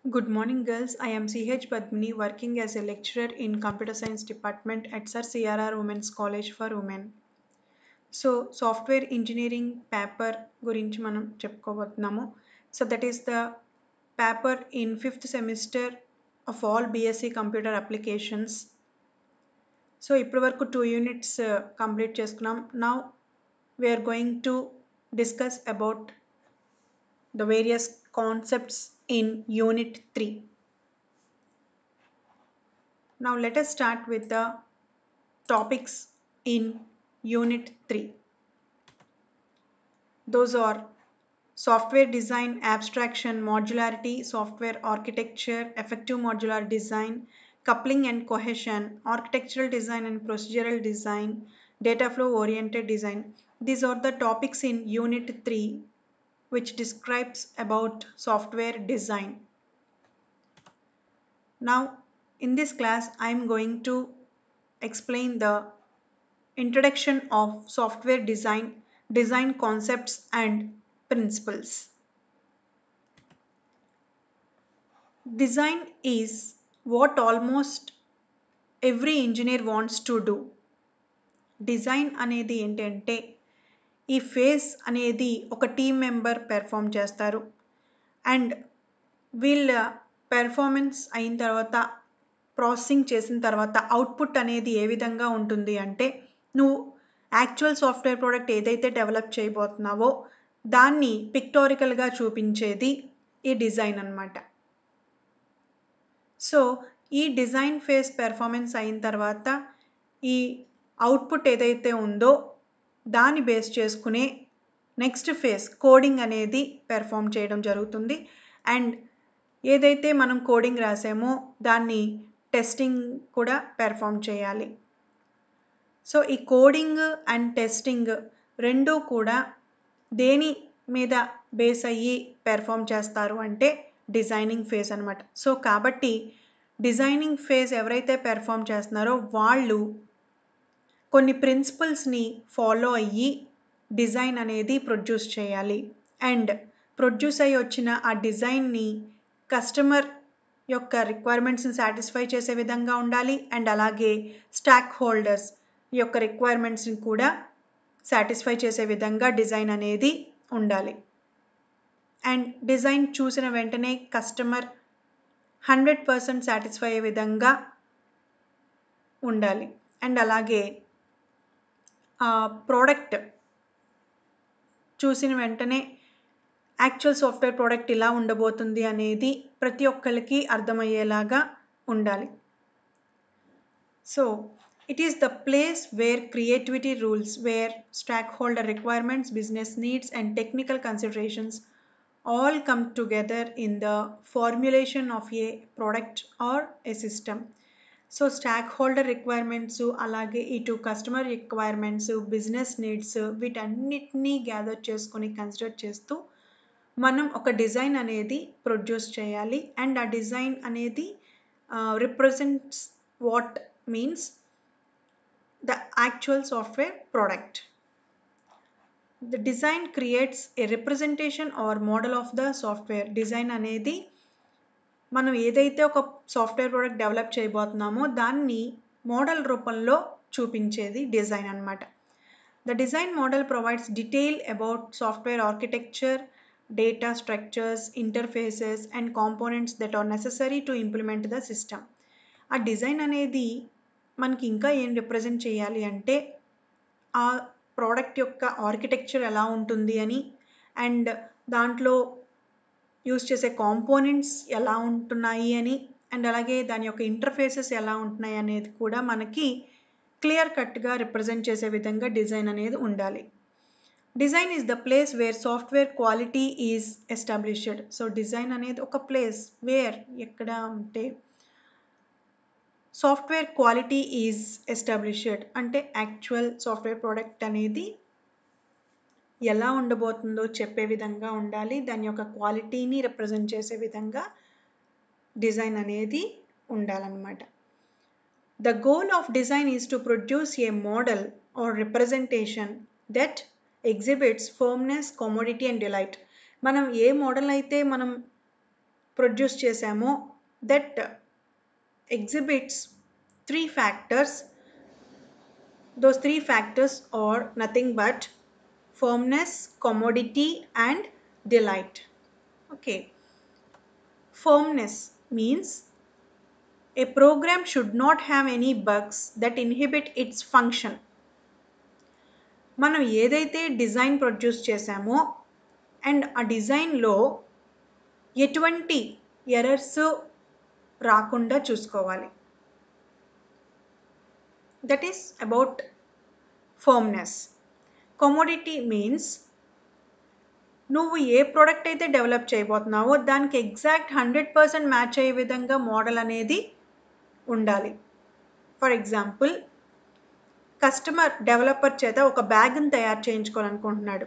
Good morning, girls. I am CH Padmini, working as a lecturer in Computer Science Department at Sir CRR Women's College for Women. So software engineering paper గురించి మనం చెప్పుకోబోతున్నాము. So that is the paper in 5th semester of all BSc computer applications. So ఇప్పటి వరకు 2 units complete చేసుకున్నాం. Now we are going to discuss about the various concepts in Unit 3. Now let us start with the topics in Unit 3. Those are software design, abstraction, modularity, software architecture, effective modular design, coupling and cohesion, architectural design and procedural design, data flow oriented design. These are the topics in Unit 3 which describes about software design. Now in this class I am going to explain the introduction of software design, design concepts and principles. Design is what almost every engineer wants to do. Design అనేది ఏంటంటే ఈ face అనేది ఒక team member perform చేస్తారు and వీళ్ళ performance అయిన తర్వాత processing చేసిన తర్వాత అవుట్పుట్ అనేది ఏ విధంగా ఉంటుంది అంటే నువ్వు యాక్చువల్ సాఫ్ట్వేర్ ప్రోడక్ట్ ఏదైతే డెవలప్ చేయబోతున్నావో దాన్ని పిక్టోరికల్గా చూపించేది ఈ డిజైన్ అన్నమాట. సో ఈ డిజైన్ ఫేస్ పెర్ఫార్మెన్స్ అయిన తర్వాత ఈ అవుట్పుట్ ఏదైతే ఉందో దాన్ని బేస్ చేసుకునే నెక్స్ట్ ఫేస్ కోడింగ్ అనేది పెర్ఫామ్ చేయడం జరుగుతుంది అండ్ ఏదైతే మనం కోడింగ్ రాసామో దాన్ని టెస్టింగ్ కూడా పెర్ఫామ్ చేయాలి. సో ఈ కోడింగ్ అండ్ టెస్టింగ్ రెండూ కూడా దేని మీద బేస్ అయ్యి పెర్ఫామ్ చేస్తారు అంటే డిజైనింగ్ ఫేజ్ అనమాట. సో కాబట్టి డిజైనింగ్ ఫేజ్ ఎవరైతే పెర్ఫామ్ చేస్తున్నారో వాళ్ళు కొన్ని ప్రిన్సిపల్స్ని ఫాలో అయ్యి డిజైన్ అనేది ప్రొడ్యూస్ చేయాలి అండ్ ప్రొడ్యూస్ అయ్యి వచ్చిన ఆ డిజైన్ని కస్టమర్ యొక్క రిక్వైర్మెంట్స్ని సాటిస్ఫై చేసే విధంగా ఉండాలి అండ్ అలాగే స్టాక్ హోల్డర్స్ యొక్క రిక్వైర్మెంట్స్ని కూడా సాటిస్ఫై చేసే విధంగా డిజైన్ అనేది ఉండాలి అండ్ డిజైన్ చూసిన వెంటనే కస్టమర్ 100% సాటిస్ఫై అయ్యే విధంగా ఉండాలి అండ్ అలాగే ప్రోడక్ట్ చూసిన వెంటనే యాక్చువల్ సాఫ్ట్వేర్ ప్రోడక్ట్ ఇలా ఉండబోతుంది అనేది ప్రతి ఒక్కరికి అర్థమయ్యేలాగా ఉండాలి. So it is the place where creativity rules, where stakeholder requirements, business needs and technical considerations all come together in the formulation of a product or a system. So stock holder requirements అలాగే ఇటు customer requirements business needs వీటన్నిటినీ gather చేసుకొని consider చేస్తూ మనం ఒక design అనేది produce చేయాలి and ఆ డిజైన్ అనేది represents what means the actual software product. The design creates a representation or model of the software. Design అనేది మనం ఏదైతే ఒక సాఫ్ట్వేర్ ప్రోడక్ట్ డెవలప్ చేయబోతున్నామో దాన్ని మోడల్ రూపంలో చూపించేది డిజైన్ అన్నమాట. The design model provides detail about software architecture, data structures, interfaces and components that are necessary to implement the system. ఆ design అనేది మనకి ఇంకా ఏం రిప్రజెంట్ చేయాలి అంటే ఆ ప్రోడక్ట్ యొక్క ఆర్కిటెక్చర్ ఎలా ఉంటుంది అని అండ్ దాంట్లో యూస్ చేసే కాంపోనెంట్స్ ఎలా ఉంటున్నాయి అని అండ్ అలాగే దాని యొక్క ఇంటర్ఫేసెస్ ఎలా ఉంటున్నాయి అనేది కూడా మనకి క్లియర్ కట్గా రిప్రజెంట్ చేసే విధంగా డిజైన్ అనేది ఉండాలి. Design is the place wear software quality is established. So design అనేది ఒక ప్లేస్ వేర్ ఎక్కడ అంటే సాఫ్ట్వేర్ క్వాలిటీ ఈజ్ ఎస్టాబ్లిష్డ్ అంటే యాక్చువల్ సాఫ్ట్వేర్ ప్రోడక్ట్ అనేది ఎలా ఉండబోతుందో చెప్పే విధంగా ఉండాలి. దాని యొక్క క్వాలిటీని రిప్రజెంట్ చేసే విధంగా డిజైన్ అనేది ఉండాలన్నమాట. The goal of design is to produce a model or representation that exhibits firmness, commodity and delight. మనం ఏ మోడల్ అయితే మనం ప్రొడ్యూస్ చేసామో that exhibits 3 factors. Those 3 factors are nothing but firmness, commodity and delight. Okay, firmness means a program should not have any bugs that inhibit its function. మనం ఏదైతే design produce చేసామో and ఆ డిజైన్లో ఎటువంటి errors రాకుండా చూసుకోవాలి. That is about firmness. Commodity means నువ్వు ఏ product అయితే డెవలప్ చేయబోతున్నావో దానికి ఎగ్జాక్ట్ 100% మ్యాచ్ అయ్యే విధంగా మోడల్ అనేది ఉండాలి. ఫర్ ఎగ్జాంపుల్, కస్టమర్ డెవలపర్ చేత ఒక బ్యాగ్ని తయారు చేయించుకోవాలనుకుంటున్నాడు.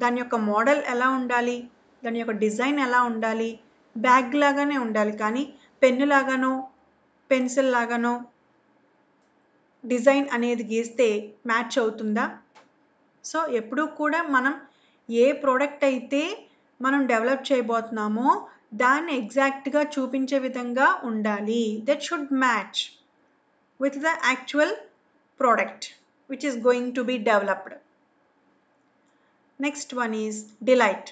దాని యొక్క మోడల్ ఎలా ఉండాలి, దాని యొక్క డిజైన్ ఎలా ఉండాలి, బ్యాగ్ లాగానే ఉండాలి, కానీ పెన్ను లాగానో పెన్సిల్ లాగానో డిజైన్ అనేది గీస్తే మ్యాచ్ అవుతుందా? సో ఎప్పుడూ కూడా మనం ఏ ప్రోడక్ట్ అయితే మనం డెవలప్ చేయబోతున్నామో దాన్ని ఎగ్జాక్ట్గా చూపించే విధంగా ఉండాలి. That should match with the actual product which is going to be developed. Next one is delight.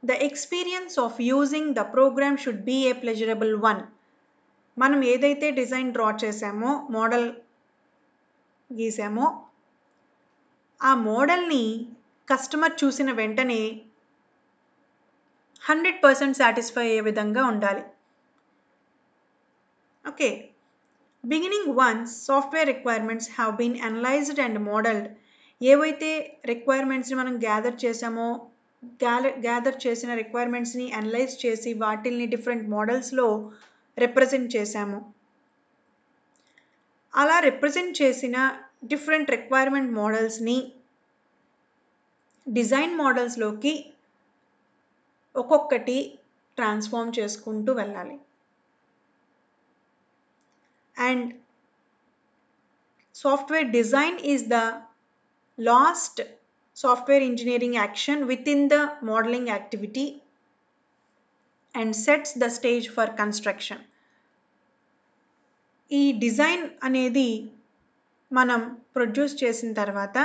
The experience of using the program should be a pleasurable one. మనం ఏదైతే డిజైన్ డ్రా చేసామో, model గీసామో, ఆ మోడల్ని customer చూసిన వెంటనే 100% satisfy అయ్యే విధంగా ఉండాలి. Okay, beginning once software requirements have been analyzed and modeled. ఏవైతే రిక్వైర్మెంట్స్ని మనం గ్యాదర్ చేసామో, గ్యాదర్ చేసిన రిక్వైర్మెంట్స్ని అనలైజ్ చేసి వాటిల్ని డిఫరెంట్ మోడల్స్లో రిప్రజెంట్ చేసాము. అలా రిప్రజెంట్ చేసిన డిఫరెంట్ రిక్వైర్మెంట్ మోడల్స్ని డిజైన్ మోడల్స్లోకి ఒక్కొక్కటి ట్రాన్స్ఫార్మ్ చేసుకుంటూ వెళ్ళాలి. And software design is the last software engineering action within the modeling activity and sets the stage for construction. ఈ డిజైన్ అనేది మనం ప్రొడ్యూస్ చేసిన తర్వాత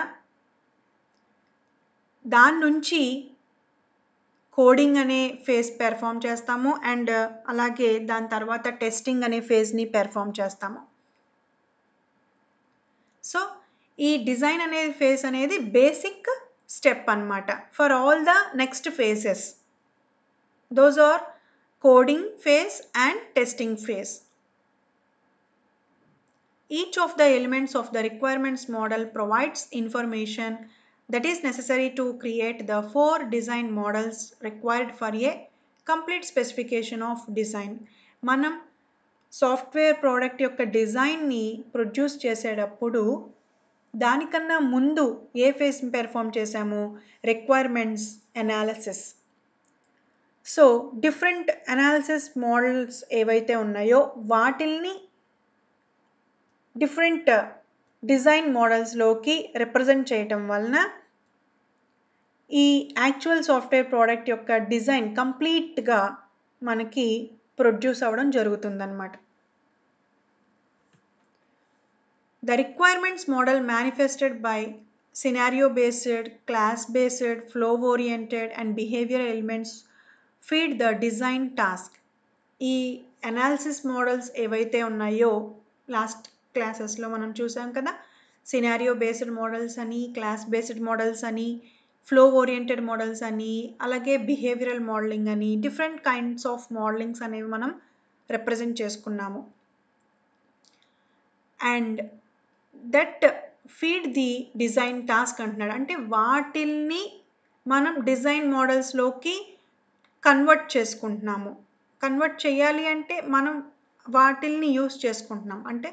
దాని నుంచి కోడింగ్ అనే ఫేజ్ పెర్ఫామ్ చేస్తాము అండ్ అలాగే దాని తర్వాత టెస్టింగ్ అనే ఫేజ్ని పెర్ఫామ్ చేస్తాము. సో ఈ డిజైన్ అనే ఫేజ్ అనేది బేసిక్ స్టెప్ అన్నమాట for all the next phases. Those are coding phase and testing phase. Each of the elements of the requirements model provides information that is necessary to create the 4 design models required for a complete specification of design. మనం software product యొక్క డిజైన్ని produce చేసేటప్పుడు దానికన్నా ముందు ఏ ఫేజ్ని perform చేసాము? Requirements analysis. So different analysis models ఏవైతే ఉన్నాయో వాటిల్ని డిఫరెంట్ డిజైన్ మోడల్స్లోకి రిప్రజెంట్ చేయటం వలన ఈ యాక్చువల్ సాఫ్ట్వేర్ ప్రోడక్ట్ యొక్క డిజైన్ కంప్లీట్గా మనకి ప్రొడ్యూస్ అవ్వడం జరుగుతుందన్నమాట. The requirements model manifested by scenario-based, class-based, flow-oriented and behavioral elements feed the design task. ఈ అనాలిసిస్ మోడల్స్ ఏవైతే ఉన్నాయో లాస్ట్ క్లాసెస్లో మనం చూసాం కదా, సినారియో బేస్డ్ మోడల్స్ అని, క్లాస్ బేస్డ్ మోడల్స్ అని, ఫ్లో ఓరియంటెడ్ మోడల్స్ అని, అలాగే బిహేవియరల్ మోడలింగ్ అని, డిఫరెంట్ కైండ్స్ ఆఫ్ మోడలింగ్స్ అనేవి మనం రిప్రజెంట్ చేసుకున్నాము. And that feed the design task అంటున్నాడు. అంటే వాటిల్ని మనం డిజైన్ మోడల్స్లోకి కన్వర్ట్ చేసుకుంటున్నాము. కన్వర్ట్ చేయాలి అంటే మనం వాటిల్ని యూస్ చేసుకుంటున్నాం. అంటే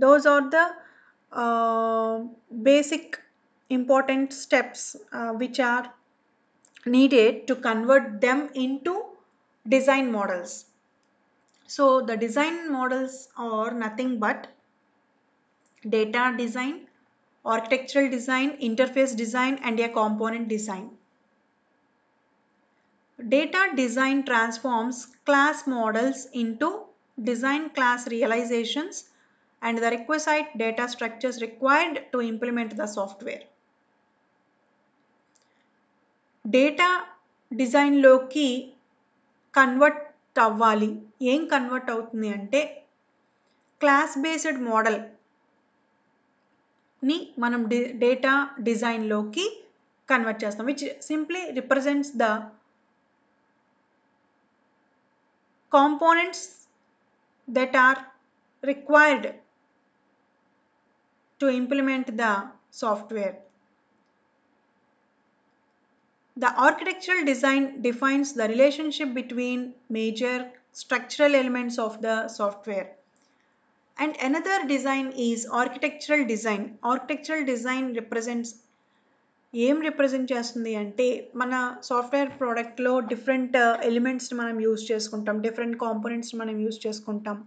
those are the basic important steps which are needed to convert them into design models. So the design models are nothing but data design, architectural design, interface design and a component design. Data design transforms class models into design class realizations and the requisite data structures required to implement the software. Data డిజైన్లోకి convert అవ్వాలి. ఏం convert అవుతుంది అంటే class based మోడల్ని మనం data డిజైన్లోకి convert చేస్తాం, which simply represents the components that are required to implement the software. The architectural design defines the relationship between major structural elements of the software. And another design is architectural design. Architectural design ఏం represent చేస్తుంది అంటే మన software ప్రోడక్ట్లో different ఎలిమెంట్స్ని మనం use చేసుకుంటాం, different కాంపోనెంట్స్ని మనం use చేసుకుంటాం.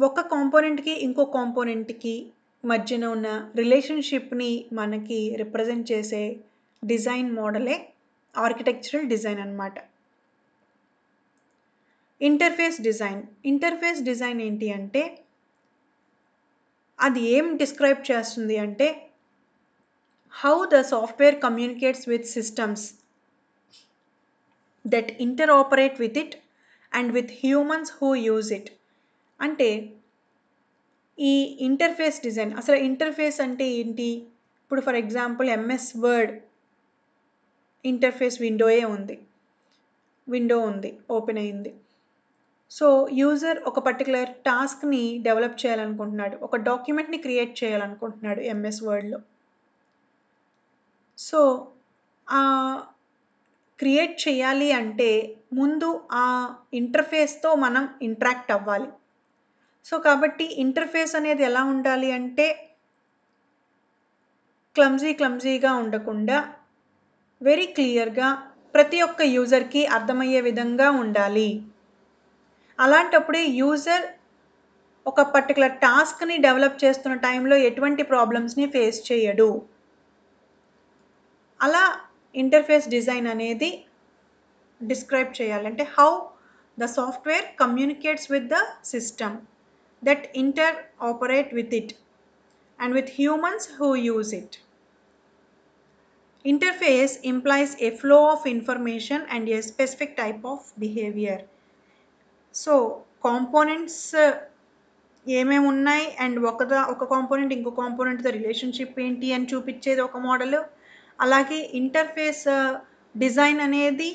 ఒక కాంపోనెంట్కి ఇంకో కాంపోనెంట్కి మధ్యన ఉన్న రిలేషన్షిప్ని మనకి రిప్రజెంట్ చేసే డిజైన్ మోడలే ఆర్కిటెక్చరల్ డిజైన్ అన్నమాట. ఇంటర్ఫేస్ డిజైన్ ఏంటి అంటే అది ఏం డిస్క్రైబ్ చేస్తుంది అంటే how the software communicates with systems that interoperate with it and with humans who use it. అంటే ఈ ఇంటర్ఫేస్ డిజైన్, అసలు ఇంటర్ఫేస్ అంటే ఏంటి? ఇప్పుడు for example MS Word interface window ఉంది, ఓపెన్ అయింది. సో యూజర్ ఒక పర్టికులర్ టాస్క్ని డెవలప్ చేయాలనుకుంటున్నాడు, ఒక డాక్యుమెంట్ని క్రియేట్ చేయాలనుకుంటున్నాడు ఎంఎస్ వర్డ్లో. సో క్రియేట్ చేయాలి అంటే ముందు ఆ ఇంటర్ఫేస్తో మనం ఇంటరాక్ట్ అవ్వాలి. సో కాబట్టి ఇంటర్ఫేస్ అనేది ఎలా ఉండాలి అంటే క్లమ్జీగా ఉండకుండా వెరీ క్లియర్గా ప్రతి ఒక్క యూజర్కి అర్థమయ్యే విధంగా ఉండాలి. అలాంటప్పుడే యూజర్ ఒక పర్టికులర్ టాస్క్ని డెవలప్ చేస్తున్న టైంలో ఎటువంటి ప్రాబ్లమ్స్ని ఫేస్ చేయడు. అలా ఇంటర్ఫేస్ డిజైన్ అనేది డిస్క్రైబ్ చేయాలంటే how the software communicates with the system that interoperate with it and with humans who use it. Interface implies a flow of information and a specific type of behavior. So components ఏమేమి ఉన్నాయి and ఒక component ఇంకో కాంపోనెంట్తో relationship ఏంటి అని చూపించేది ఒక model. అలాగే interface design అనేది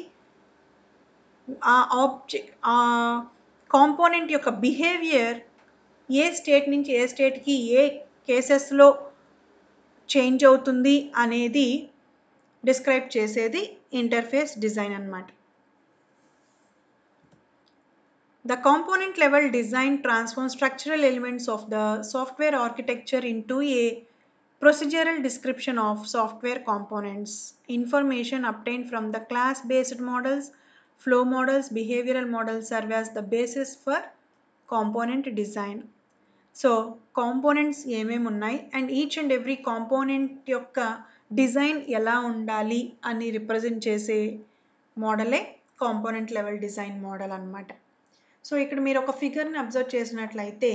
ఆ కాంపోనెంట్ యొక్క బిహేవియర్ ఏ స్టేట్ నుంచి ఏ స్టేట్కి ఏ కేసెస్లో చేంజ్ అవుతుంది అనేది డిస్క్రైబ్ చేసేది ఇంటర్ఫేస్ డిజైన్ అన్నమాట. The component level design transforms structural elements of the software architecture into a procedural description of software components. Information obtained from the class-based models, flow models, behavioral models serve as the basis for component design. So components ఏమేమి ఉన్నాయి and each and every component యొక్క design ఎలా ఉండాలి అని represent చేసే మోడలే component level design model అన్నమాట. So ఇక్కడ మీరు ఒక ఫిగర్ని అబ్జర్వ్ చేసినట్లయితే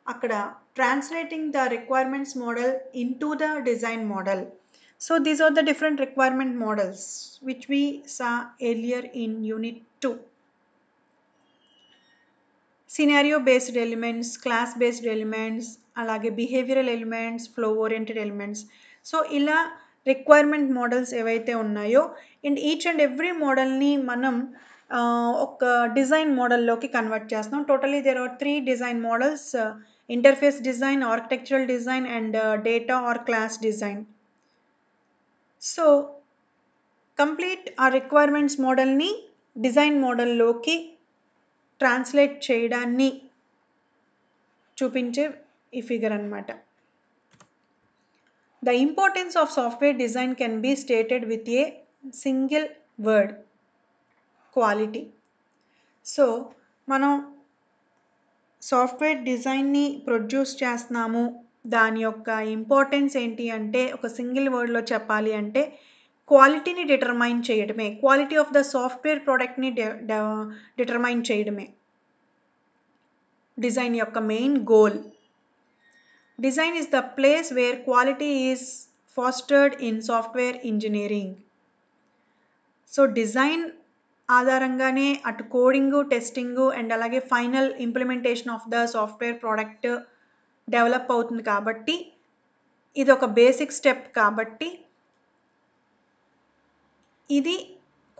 అక్కడ translating the requirements model in to the design model. So these are the different requirement models which we saw earlier in unit 2. Scenario based elements, class based elements, అలాగే behavioural elements, flow oriented elements. So ఇలా requirement models ఏవైతే ఉన్నాయో and each and every మోడల్ని మనం ఒక design మోడల్లోకి convert చేస్తాం. Totally there are 3 design models: interface design, architectural design and data or class design. So complete ఆ రిక్వైర్మెంట్స్ మోడల్ని డిజైన్ మోడల్లోకి ట్రాన్స్లేట్ చేయడాన్ని చూపించే ఈ ఫిగర్ అన్నమాట. The importance of software design can be stated with a single word: quality. So మనం software డిజైన్ని produce చేస్తున్నాము, దాని యొక్క ఇంపార్టెన్స్ ఏంటి అంటే ఒక సింగిల్ వర్డ్లో చెప్పాలి అంటే క్వాలిటీని డిటర్మైన్ చేయడమే, క్వాలిటీ ఆఫ్ ద సాఫ్ట్వేర్ ప్రోడక్ట్ని డిటర్మైన్ చేయడమే డిజైన్ యొక్క main goal. Design is the place where quality is fostered in software engineering. So design ఆధారంగానే అటు కోడింగు, టెస్టింగు అండ్ అలాగే final implementation of the software product develop అవుతుంది. కాబట్టి ఇది ఒక బేసిక్ స్టెప్. కాబట్టి ఇది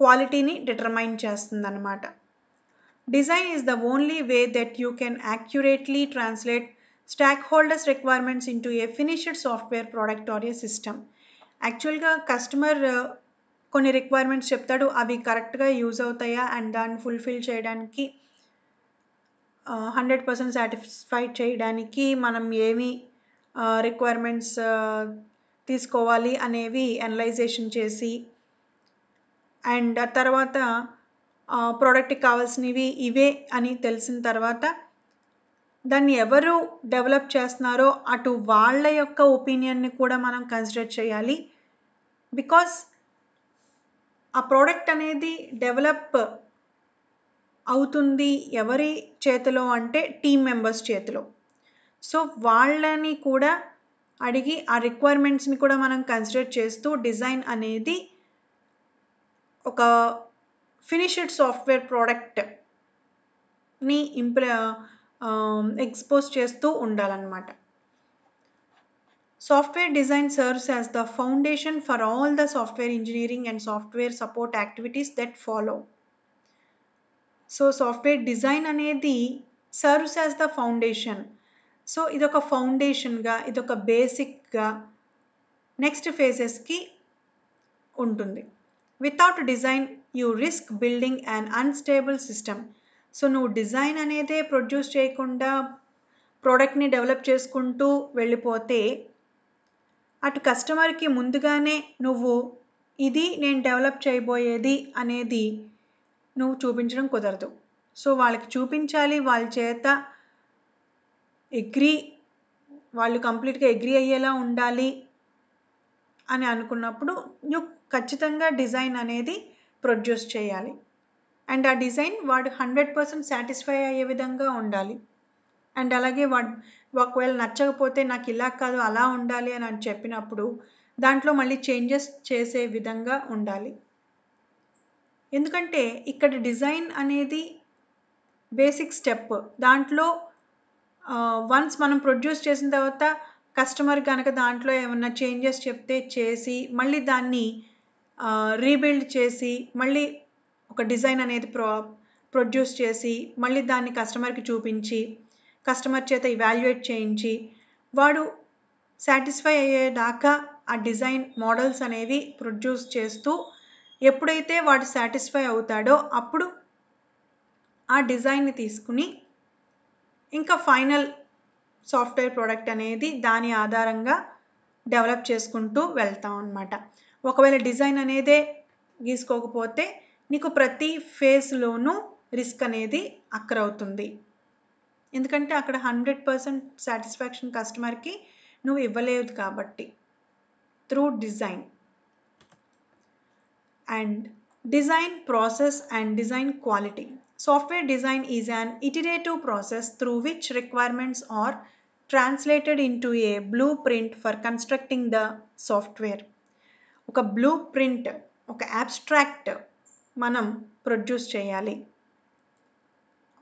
క్వాలిటీని డిటర్మైన్ చేస్తుంది అన్నమాట. Design is the only way that you can accurately translate stock holders requirements into A finished software product or A system. యాక్చువల్గా కస్టమర్ కొన్ని రిక్వైర్మెంట్స్ చెప్తాడు, అవి కరెక్ట్గా యూజ్ అవుతాయా అండ్ దాన్ని ఫుల్ఫిల్ చేయడానికి 100% సాటిస్ఫై చేయడానికి మనం ఏమి రిక్వైర్మెంట్స్ తీసుకోవాలి అనేవి అనలైజేషన్ చేసి అండ్ తర్వాత ప్రోడక్ట్కి కావాల్సినవి ఇవే అని తెలిసిన తర్వాత దాన్ని ఎవరు డెవలప్ చేస్తున్నారో అటు వాళ్ళ యొక్క ఒపీనియన్ని కూడా మనం కన్సిడర్ చేయాలి. బికాస్ ఆ ప్రోడక్ట్ అనేది డెవలప్ అవుతుంది ఎవరి చేతిలో అంటే టీమ్ మెంబర్స్ చేతిలో. సో వాళ్ళని కూడా అడిగి ఆ రిక్వైర్మెంట్స్ని కూడా మనం కన్సిడర్ చేస్తూ డిజైన్ అనేది ఒక ఫినిష్డ్ సాఫ్ట్వేర్ ప్రోడక్ట్ని ఎక్స్పోజ్ చేస్తూ ఉండాలన్నమాట. Software design serves as the foundation for all the software engineering and software support activities that follow. So software design అనేది serves as the foundation. So ఇదొక ఫౌండేషన్గా, ఇదొక బేసిక్గా నెక్స్ట్ ఫేజెస్కి ఉంటుంది. Without design you risk building an unstable system. So నువ్వు design అనేదే produce చేయకుండా ప్రోడక్ట్ని develop చేసుకుంటూ వెళ్ళిపోతే అటు కస్టమర్కి ముందుగానే నువ్వు ఇది నేను డెవలప్ చేయబోయేది అనేది నువ్వు చూపించడం కుదరదు. సో వాళ్ళకి చూపించాలి, వాళ్ళ చేత వాళ్ళు కంప్లీట్గా అగ్రీ అయ్యేలా ఉండాలి అని అనుకున్నప్పుడు నువ్వు ఖచ్చితంగా డిజైన్ అనేది ప్రొడ్యూస్ చేయాలి. అండ్ ఆ డిజైన్ వాడు 100% సాటిస్ఫై అయ్యే విధంగా ఉండాలి. అండ్ అలాగే ఒకవేళ నచ్చకపోతే నాకు ఇలా కాదు అలా ఉండాలి అని చెప్పినప్పుడు దాంట్లో మళ్ళీ చేంజెస్ చేసే విధంగా ఉండాలి. ఎందుకంటే ఇక్కడ డిజైన్ అనేది బేసిక్ స్టెప్. దాంట్లో వన్స్ మనం ప్రొడ్యూస్ చేసిన తర్వాత కస్టమర్ కనుక దాంట్లో ఏమన్నా చేంజెస్ చెప్తే చేసి మళ్ళీ దాన్ని రీబిల్డ్ చేసి మళ్ళీ ఒక డిజైన్ అనేది ప్రొడ్యూస్ చేసి మళ్ళీ దాన్ని కస్టమర్కి చూపించి కస్టమర్ చేత ఇవాల్యుయేట్ చేయించి వాడు సాటిస్ఫై అయ్యేదాకా ఆ డిజైన్ మోడల్స్ అనేవి ప్రొడ్యూస్ చేస్తూ ఎప్పుడైతే వాడు సాటిస్ఫై అవుతాడో అప్పుడు ఆ డిజైన్ని తీసుకుని ఇంకా ఫైనల్ సాఫ్ట్వేర్ ప్రోడక్ట్ అనేది దాని ఆధారంగా డెవలప్ చేసుకుంటూ వెళ్తాం అన్నమాట. ఒకవేళ డిజైన్ అనేదే గీసుకోకపోతే నీకు ప్రతి ఫేజ్లోనూ రిస్క్ అనేది అక్కరవుతుంది. ఎందుకంటే అక్కడ 100% సాటిస్ఫాక్షన్ కస్టమర్కి నువ్వు ఇవ్వలేదు కాబట్టి through design. And design process and design quality. Software design is an iterative process through which requirements are translated into a blueprint for constructing the software. ఒక బ్లూ ప్రింట్, ఒక అబ్స్ట్రాక్ట్ మనం ప్రొడ్యూస్ చేయాలి.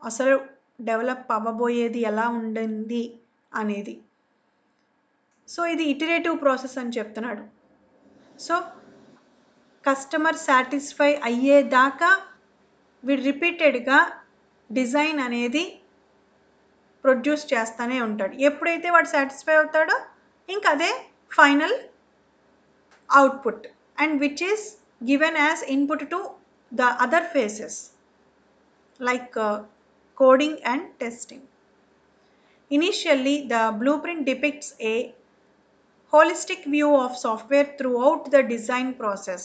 అసలు develop అవ్వబోయేది ఎలా ఉండింది అనేది. So ఇది iterative process అని చెప్తున్నాడు. సో కస్టమర్ సాటిస్ఫై అయ్యేదాకా వీడు రిపీటెడ్గా డిజైన్ అనేది ప్రొడ్యూస్ చేస్తూనే ఉంటాడు. ఎప్పుడైతే వాడు సాటిస్ఫై అవుతాడో ఇంకా అదే final output and which is given as input to the other faces like coding and testing. Initially, the blueprint depicts a holistic view of software throughout the design process.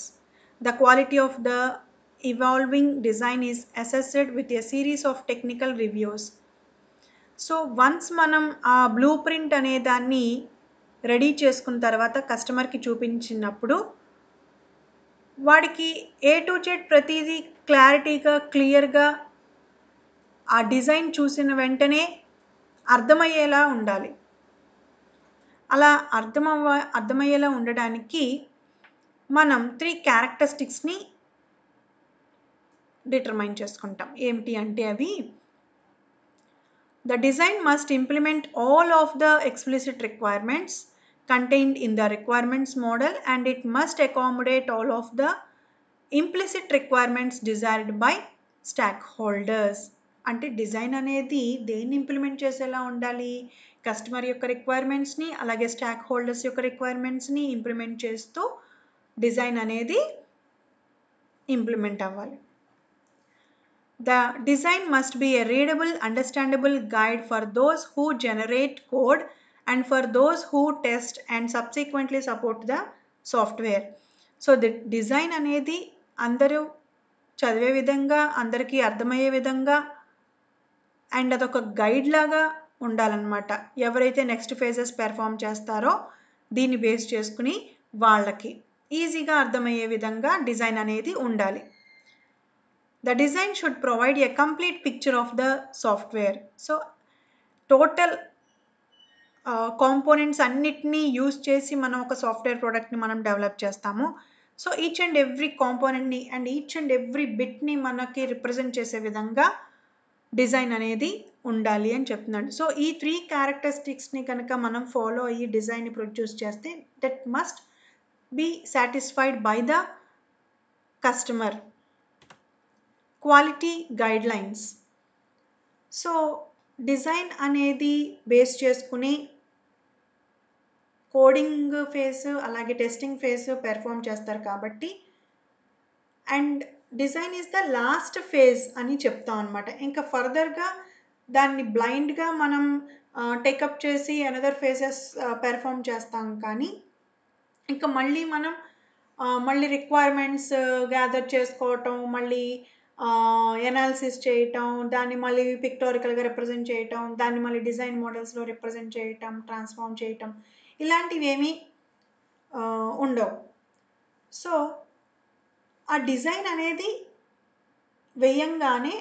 The quality of the evolving design is assessed with a series of technical reviews. So once మనం ఆ blue print అనే దాన్ని ready చేసుకున్న తర్వాత కస్టమర్కి చూపించినప్పుడు వాడికి A to Z ప్రతిదీ క్లారిటీగా క్లియర్గా ఆ డిజైన్ చూసిన వెంటనే అర్థమయ్యేలా ఉండాలి. అలా అర్థమయ్యేలా ఉండడానికి మనం 3 క్యారెక్టరిస్టిక్స్ని డిటర్మైన్ చేసుకుంటాం. ఏమిటి అంటే అవి the design must implement all of the explicit requirements contained in the requirements model and it must accommodate all of the implicit requirements desired by stakeholders. అంటే డిజైన్ అనేది దేన్ని ఇంప్లిమెంట్ చేసేలా ఉండాలి? కస్టమర్ యొక్క రిక్వైర్మెంట్స్ని అలాగే స్టాక్ హోల్డర్స్ యొక్క రిక్వైర్మెంట్స్ని implement చేస్తూ design అనేది ఇంప్లిమెంట్ అవ్వాలి. The design must be a readable, understandable guide for those who generate code and for those who test and subsequently support the software. So the design అనేది అందరూ చదివే విధంగా, అందరికీ అర్థమయ్యే విధంగా అండ్ అదొక గైడ్ లాగా ఉండాలన్నమాట. ఎవరైతే నెక్స్ట్ ఫేజెస్ పెర్ఫామ్ చేస్తారో దీన్ని బేస్ చేసుకుని వాళ్ళకి ఈజీగా అర్థమయ్యే విధంగా డిజైన్ అనేది ఉండాలి. The design should provide a complete picture of the software. So total components అన్నిటినీ యూజ్ చేసి మనం ఒక సాఫ్ట్వేర్ ప్రోడక్ట్ని మనం డెవలప్ చేస్తాము. సో ఈచ్ అండ్ ఎవ్రీ కాంపోనెంట్ని అండ్ ఈచ్ అండ్ ఎవ్రీ బిట్ని మనకి రిప్రజెంట్ చేసే విధంగా డిజైన్ అనేది ఉండాలి అని చెప్తున్నాడు. సో ఈ 3 క్యారెక్టరిస్టిక్స్ని కనుక మనం ఫాలో అయ్యి డిజైన్ని ప్రొడ్యూస్ చేస్తే that must be satisfied by the customer. Quality guidelines. So design అనేది బేస్ చేసుకుని కోడింగ్ ఫేజ్ అలాగే టెస్టింగ్ ఫేజ్ పెర్ఫామ్ చేస్తారు కాబట్టి and design is the last phase అని చెప్తాం అనమాట. ఇంకా ఫర్దర్గా దాన్ని బ్లైండ్గా మనం టేకప్ చేసి అనదర్ ఫేజెస్ పెర్ఫామ్ చేస్తాం. కానీ ఇంకా మళ్ళీ మనం మళ్ళీ రిక్వైర్మెంట్స్ గ్యాదర్ చేసుకోవటం, మళ్ళీ ఎనాలిసిస్ చేయటం, దాన్ని మళ్ళీ పిక్టోరికల్గా రిప్రజెంట్ చేయటం, దాన్ని మళ్ళీ డిజైన్ మోడల్స్లో రిప్రజెంట్ చేయటం, ట్రాన్స్ఫార్మ్ చేయటం ఇలాంటివి ఏమీ ఉండవు. సో ఆ డిజైన్ అనేది వేయంగానే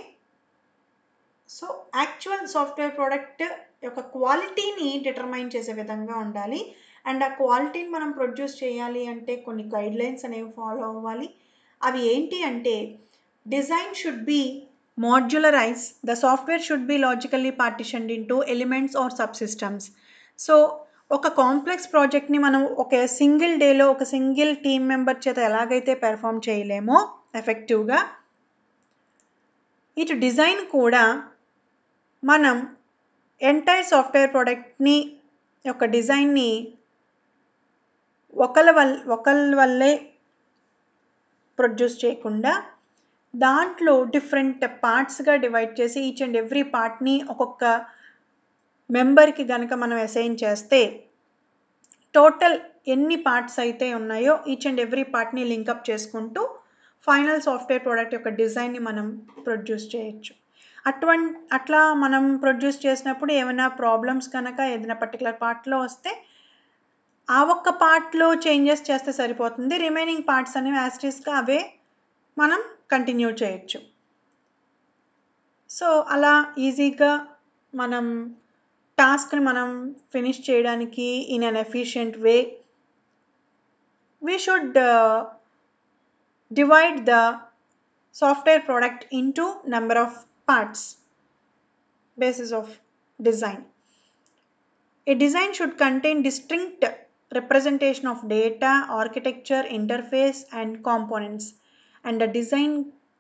సో యాక్చువల్ సాఫ్ట్వేర్ ప్రోడక్ట్ యొక్క క్వాలిటీని డిటర్మైన్ చేసే విధంగా ఉండాలి. అండ్ ఆ క్వాలిటీని మనం ప్రొడ్యూస్ చేయాలి అంటే కొన్ని గైడ్ లైన్స్ అనేవి ఫాలో అవ్వాలి. అవి ఏంటి అంటే design should be modularize, the software should be logically partitioned into elements or sub systems. So ఒక కాంప్లెక్స్ ప్రాజెక్ట్ని మనం ఒక సింగిల్ డేలో ఒక సింగిల్ టీమ్ మెంబర్ చేత ఎలాగైతే పెర్ఫామ్ చేయలేమో ఎఫెక్టివ్గా, ఇటు డిజైన్ కూడా మనం ఎంటైర్ సాఫ్ట్వేర్ ప్రోడక్ట్ని యొక్క డిజైన్ని ఒకళ్ళ వల్లే ప్రొడ్యూస్ చేయకుండా దాంట్లో డిఫరెంట్ పార్ట్స్గా డివైడ్ చేసి ఈచ్ అండ్ ఎవ్రీ పార్ట్ని ఒక్కొక్క మెంబర్కి కనుక మనం అసైన్ చేస్తే టోటల్ ఎన్ని పార్ట్స్ అయితే ఉన్నాయో ఈచ్ అండ్ ఎవ్రీ పార్ట్ని లింకప్ చేసుకుంటూ ఫైనల్ సాఫ్ట్వేర్ ప్రోడక్ట్ యొక్క డిజైన్ని మనం ప్రొడ్యూస్ చేయొచ్చు. అట్లా మనం ప్రొడ్యూస్ చేసినప్పుడు ఏమైనా ప్రాబ్లమ్స్ కనుక ఏదైనా పర్టికులర్ పార్ట్లో వస్తే ఆ ఒక్క పార్ట్లో చేంజెస్ చేస్తే సరిపోతుంది. రిమైనింగ్ పార్ట్స్ అనేవి యాస్టీస్గా అవే మనం కంటిన్యూ చేయొచ్చు. సో అలా ఈజీగా మనం టాస్క్ని మనం ఫినిష్ చేయడానికి in an efficient way we should divide the software product into number of parts basis of design. A design should contain distinct representation of data, architecture, interface and components. And the design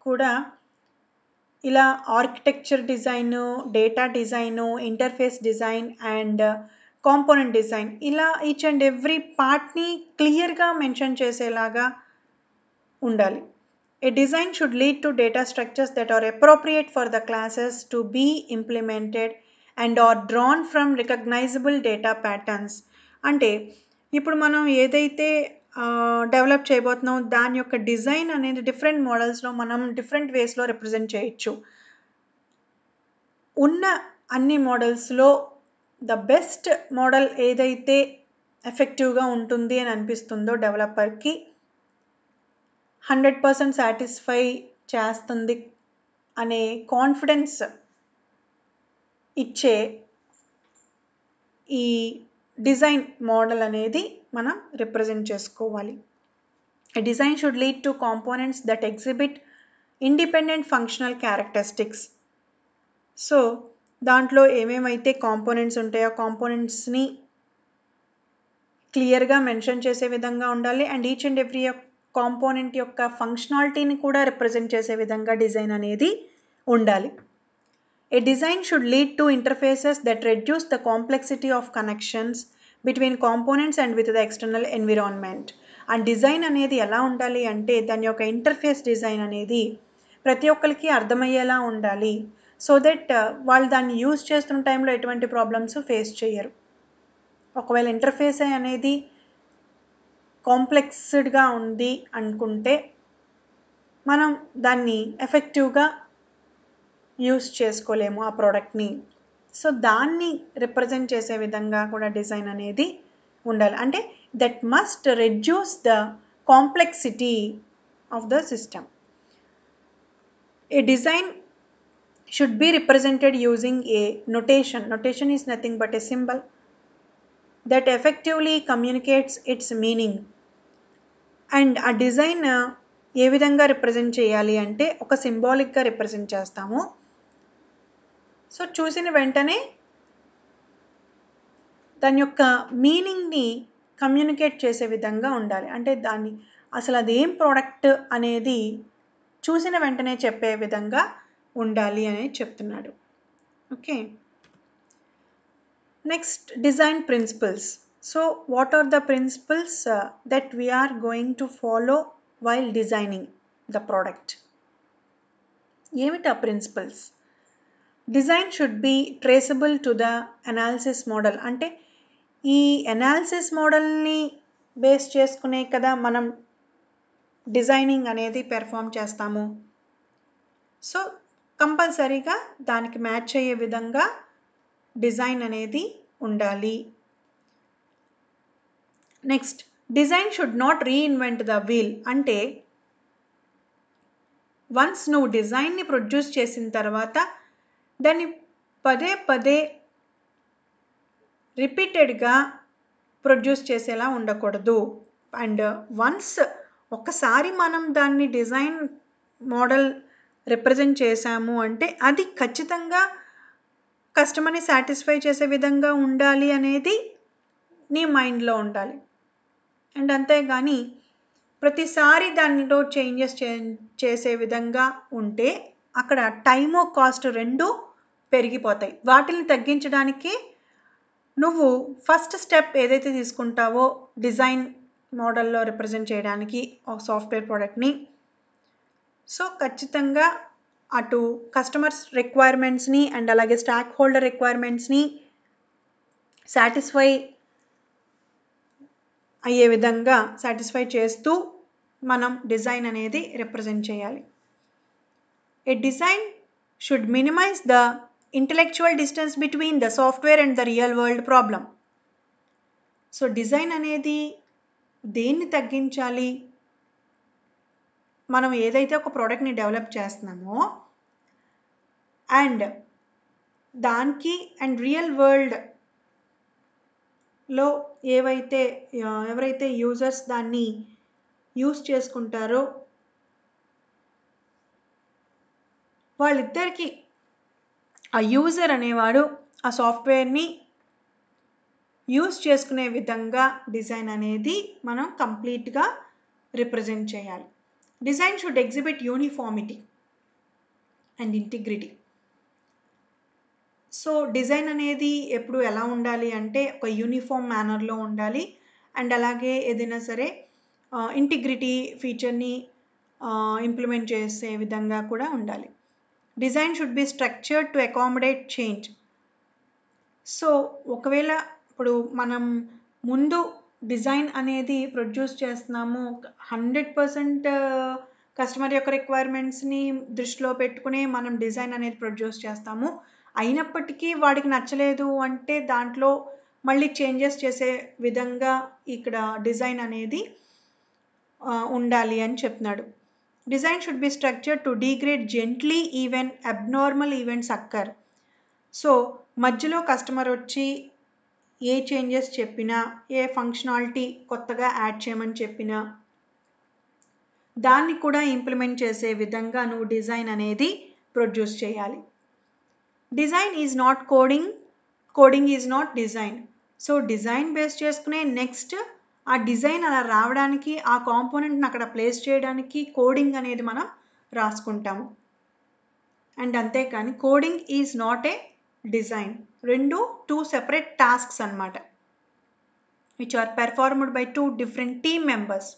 kuda ila architecture design, data design, interface design and component design ఇలా each and every పార్ట్ని క్లియర్గా mention చేసేలాగా ఉండాలి. A design should lead to data structures that are appropriate for the classes to be implemented and are drawn from recognizable data patterns. అంటే ఇప్పుడు మనం ఏదైతే develop చేయబోతున్నాం దాని యొక్క డిజైన్ అనేది డిఫరెంట్ మోడల్స్లో మనం డిఫరెంట్ వేస్లో రిప్రజెంట్ చేయొచ్చు. ఉన్న అన్ని మోడల్స్లో ద బెస్ట్ మోడల్ ఏదైతే ఎఫెక్టివ్గా ఉంటుంది అని అనిపిస్తుందో డెవలపర్కి 100% సాటిస్ఫై చేస్తుంది అనే కాన్ఫిడెన్స్ ఇచ్చే ఈ డిజైన్ మోడల్ అనేది మనం రిప్రజెంట్ చేసుకోవాలి. A design should lead to components that exhibit independent functional characteristics. So దాంట్లో ఏమేమైతే కాంపోనెంట్స్ ఉంటాయో కాంపోనెంట్స్ని క్లియర్గా మెన్షన్ చేసే విధంగా ఉండాలి. And each and every component యొక్క ఫంక్షనాలిటీని కూడా రిప్రజెంట్ చేసే విధంగా డిజైన్ అనేది ఉండాలి. A design should lead to interfaces that reduce the complexity of connections between components and with the external environment. And design అనేది ఎలా ఉండాలి అంటే దాని యొక్క ఇంటర్ఫేస్ డిజైన్ అనేది ప్రతి ఒక్కరికి అర్థమయ్యేలా ఉండాలి. సో దట్ వాళ్ళు దాన్ని యూజ్ చేస్తున్న టైంలో ఎటువంటి ప్రాబ్లమ్స్ ఫేస్ చేయరు. ఒకవేళ ఇంటర్ఫేస్ అనేది కాంప్లెక్స్డ్గా ఉంది అనుకుంటే మనం దాన్ని ఎఫెక్టివ్గా యూజ్ చేసుకోలేము ఆ ప్రోడక్ట్ని. సో దాన్ని రిప్రజెంట్ చేసే విధంగా కూడా డిజైన్ అనేది ఉండాలి. అంటే that must reduce the complexity of the system. A design should B represented using a notation. Notation is nothing but A symbol that effectively communicates it's meaning. And ఆ design ఏ విధంగా represent చేయాలి అంటే ఒక సింబాలిక్గా represent చేస్తాము. So చూసిన వెంటనే దాని యొక్క మీనింగ్ని కమ్యూనికేట్ చేసే విధంగా ఉండాలి. అంటే దాన్ని అసలు అదేం ప్రోడక్ట్ అనేది చూసిన వెంటనే చెప్పే విధంగా ఉండాలి అని చెప్తున్నాడు. Okay, next design principles. So what are the principles that we are going to follow while designing the product? ఏమిటి ఆ principles? Design should be traceable to the analysis model. అంటే ఈ అనాలిసిస్ మోడల్ని బేస్ చేసుకునే కదా మనం డిజైనింగ్ అనేది perform చేస్తాము. సో కంపల్సరీగా దానికి మ్యాచ్ అయ్యే విధంగా డిజైన్ అనేది ఉండాలి. Next, design should not reinvent the wheel. అంటే వన్స్ నువ్వు డిజైన్ని ప్రొడ్యూస్ చేసిన తర్వాత దాన్ని పదే పదే రిపీటెడ్గా ప్రొడ్యూస్ చేసేలా ఉండకూడదు. అండ్ వన్స్ ఒక్కసారి మనం దాన్ని డిజైన్ మోడల్ రిప్రజెంట్ చేసాము అంటే అది ఖచ్చితంగా కస్టమర్ని సాటిస్ఫై చేసే విధంగా ఉండాలి అనేది నీ మైండ్లో ఉండాలి. అండ్ అంతేగాని ప్రతిసారి దానిలో చేంజెస్ చేసే విధంగా ఉంటే అక్కడ టైము కాస్ట్ రెండు పెరిగిపోతాయి. వాటిని తగ్గించడానికి నువ్వు ఫస్ట్ స్టెప్ ఏదైతే తీసుకుంటావో డిజైన్ మోడల్లో రిప్రజెంట్ చేయడానికి ఒక సాఫ్ట్వేర్ ప్రోడక్ట్ని, సో ఖచ్చితంగా అటు కస్టమర్స్ రిక్వైర్మెంట్స్ని అండ్ అలాగే స్టాక్ హోల్డర్ రిక్వైర్మెంట్స్ని సాటిస్ఫై అయ్యే విధంగా సాటిస్ఫై చేస్తూ మనం డిజైన్ అనేది రిప్రజెంట్ చేయాలి. A design should minimize the intellectual distance between the software and the real world problem. So design అనేది దేన్ని తగ్గించాలి? మనం ఏదైతే ఒక ప్రోడక్ట్ని డెవలప్ చేస్తున్నామో అండ్ దానికి అండ్ రియల్ వరల్డ్లో ఎవరైతే యూజర్స్ దాన్ని యూజ్ చేసుకుంటారో వాళ్ళిద్దరికీ ఆ యూజర్ అనేవాడు ఆ సాఫ్ట్వేర్ని యూజ్ చేసుకునే విధంగా డిజైన్ అనేది మనం కంప్లీట్గా రిప్రజెంట్ చేయాలి. Design should exhibit uniformity and integrity. So design అనేది ఎప్పుడు ఎలా ఉండాలి అంటే ఒక యూనిఫామ్ మేనర్లో ఉండాలి. అండ్ అలాగే ఏదైనా సరే ఇంటిగ్రిటీ ఫీచర్ని ఇంప్లిమెంట్ చేసే విధంగా కూడా ఉండాలి. Design should be structured to accommodate change. So ఒకవేళ ఇప్పుడు మనం ముందు డిజైన్ అనేది ప్రొడ్యూస్ చేస్తున్నాము 100% కస్టమర్ యొక్క రిక్వైర్మెంట్స్ని దృష్టిలో పెట్టుకునే మనం డిజైన్ అనేది ప్రొడ్యూస్ చేస్తాము. అయినప్పటికీ వాడికి నచ్చలేదు అంటే దాంట్లో మళ్ళీ చేంజెస్ చేసే విధంగా ఇక్కడ డిజైన్ అనేది ఉండాలి అని చెప్తున్నాడు. Design should be structured to degrade gently even abnormal events occur. So మధ్యలో కస్టమర్ వచ్చి ఏ చేంజెస్ చెప్పినా, ఏ ఫంక్షనాలిటీ కొత్తగా యాడ్ చేయమని చెప్పినా దాన్ని కూడా ఇంప్లిమెంట్ చేసే విధంగా నువ్వు డిజైన్ అనేది ప్రొడ్యూస్ చేయాలి. Design is not coding, coding is not design. So design base చేసుకునే నెక్స్ట్ ఆ డిజైన్ అలా రావడానికి, ఆ కాంపోనెంట్ని అక్కడ ప్లేస్ చేయడానికి కోడింగ్ అనేది మనం రాసుకుంటాము. అండ్ అంతేకాని coding is not a design. రెండు టూ సెపరేట్ టాస్క్స్ అన్నమాట, which are performed by two different team members.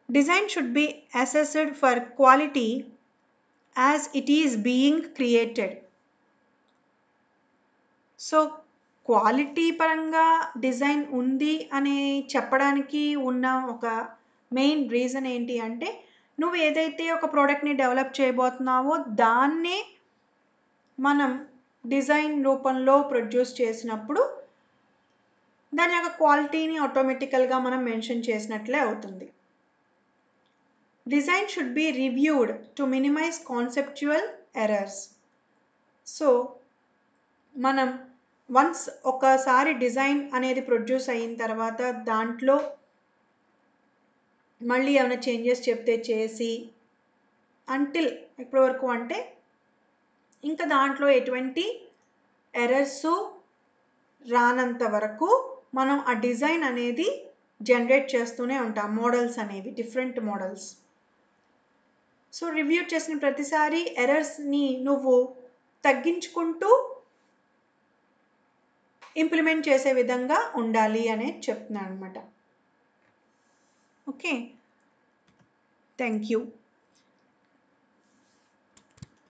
Design should be assessed for quality as it is being created. So quality పరంగా design ఉంది అని చెప్పడానికి ఉన్న ఒక main reason ఏంటి అంటే, నువ్వు ఏదైతే ఒక ప్రోడక్ట్ని డెవలప్ చేయబోతున్నావో దాన్నే మనం డిజైన్ రూపంలో ప్రొడ్యూస్ చేసినప్పుడు దాని యొక్క క్వాలిటీని ఆటోమేటికల్గా మనం మెన్షన్ చేసినట్లే అవుతుంది. Design should be reviewed to minimize conceptual errors. So మనం వన్స్ ఒకసారి డిజైన్ అనేది ప్రొడ్యూస్ అయిన తర్వాత దాంట్లో మళ్ళీ ఏమైనా చేంజెస్ చెప్తే చేసి అంటిల్ ఇప్పటి వరకు అంటే ఇంకా దాంట్లో ఎటువంటి ఎర్రర్స్ రానంత వరకు మనం ఆ డిజైన్ అనేది జనరేట్ చేస్తూనే ఉంటాం, మోడల్స్ అనేవి డిఫరెంట్ మోడల్స్. సో రివ్యూ చేసిన ప్రతిసారి ఎర్రర్స్ని నువ్వు తగ్గించుకుంటూ ఇంప్లిమెంట్ చేసే విధంగా ఉండాలి అనేది చెప్తున్నాను అనమాట. Okay, thank you.